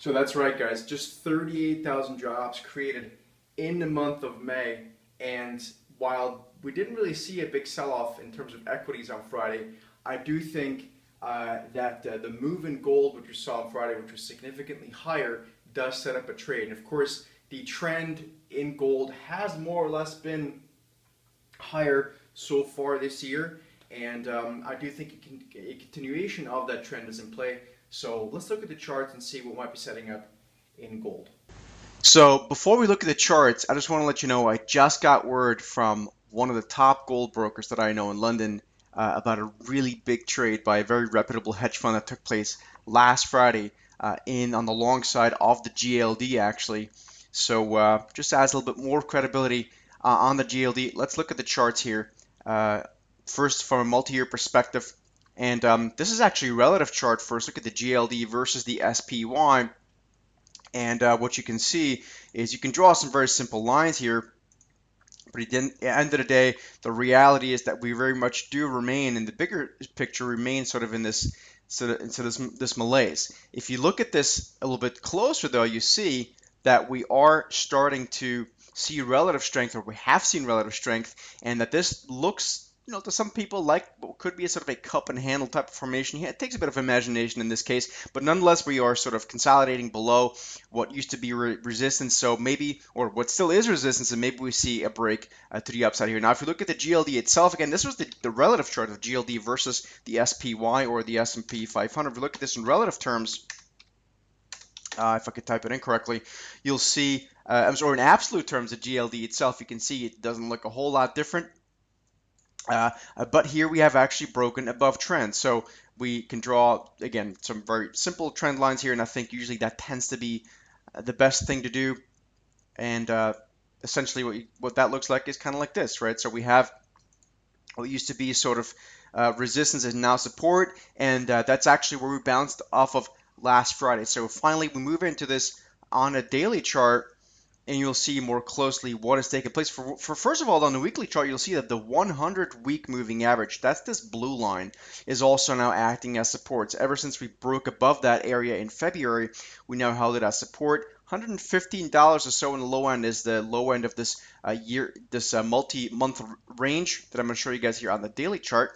So that's right, guys. Just 38,000 jobs created in the month of May. And while we didn't really see a big sell-off in terms of equities on Friday, I do think that the move in gold, which we saw on Friday, which was significantly higher, does set up a trade. And of course, the trend in gold has more or less been higher so far this year. And I do think a continuation of that trend is in play. So let's look at the charts and see what might be setting up in gold. So before we look at the charts, I just want to let you know I just got word from one of the top gold brokers that I know in London about a really big trade by a very reputable hedge fund that took place last Friday in on the long side of the GLD actually. So just adds a little bit more credibility on the GLD. Let's look at the charts here. First, from a multi-year perspective, and this is actually a relative chart first. Look at the GLD versus the SPY. And what you can see is you can draw some very simple lines here, but at the end of the day, the reality is that we very much do remain in the bigger picture, remain sort of in this this malaise. If you look at this a little bit closer, though, you see that we are starting to see relative strength, or we have seen relative strength, and that this looks, you know, to some people like what could be a sort of a cup and handle type of formation. Yeah, it takes a bit of imagination in this case, but nonetheless, we are sort of consolidating below what used to be resistance. So maybe, or what still is resistance, and maybe we see a break to the upside here. Now, if you look at the GLD itself, again, this was the relative chart of GLD versus the SPY or the S&P 500. If you look at this in relative terms, if I could type it in correctly, you'll see, or in absolute terms, the GLD itself, you can see it doesn't look a whole lot different. But here we have actually broken above trend. So we can draw, again, some very simple trend lines here, and I think usually that tends to be the best thing to do. And essentially what that looks like is kind of like this, right? So we have what used to be sort of resistance is now support, and that's actually where we bounced off of last Friday. So finally we move into this on a daily chart, and you'll see more closely what is taking place. For first of all, on the weekly chart, you'll see that the 100-week moving average, that's this blue line, is also now acting as support. So ever since we broke above that area in February, we now held it as support. $115 or so in the low end is the low end of this multi-month range that I'm going to show you guys here on the daily chart.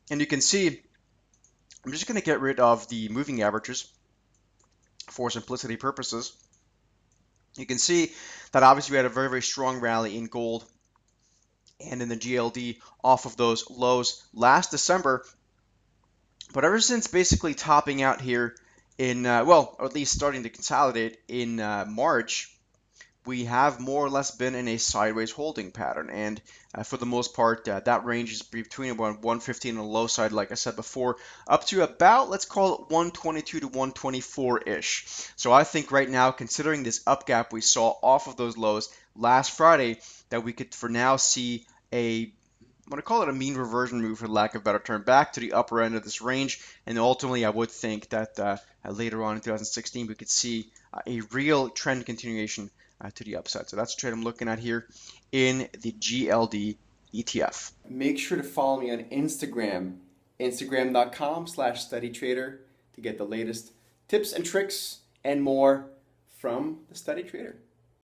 And you can see, I'm just going to get rid of the moving averages for simplicity purposes. You can see that obviously we had a very, very strong rally in gold and in the GLD off of those lows last December. But ever since basically topping out here in, well, or at least starting to consolidate in March, we have more or less been in a sideways holding pattern. And for the most part, that range is between about 115 on the low side, like I said before, up to about, let's call it 122 to 124-ish. So I think right now, considering this up gap we saw off of those lows last Friday, that we could for now see a, I'm going to call it a mean reversion move, for lack of a better term, back to the upper end of this range. And ultimately, I would think that later on in 2016, we could see a real trend continuation to the upside. So that's the trade I'm looking at here in the GLD ETF. Make sure to follow me on Instagram, instagram.com/studytrader, to get the latest tips and tricks and more from the Study Trader.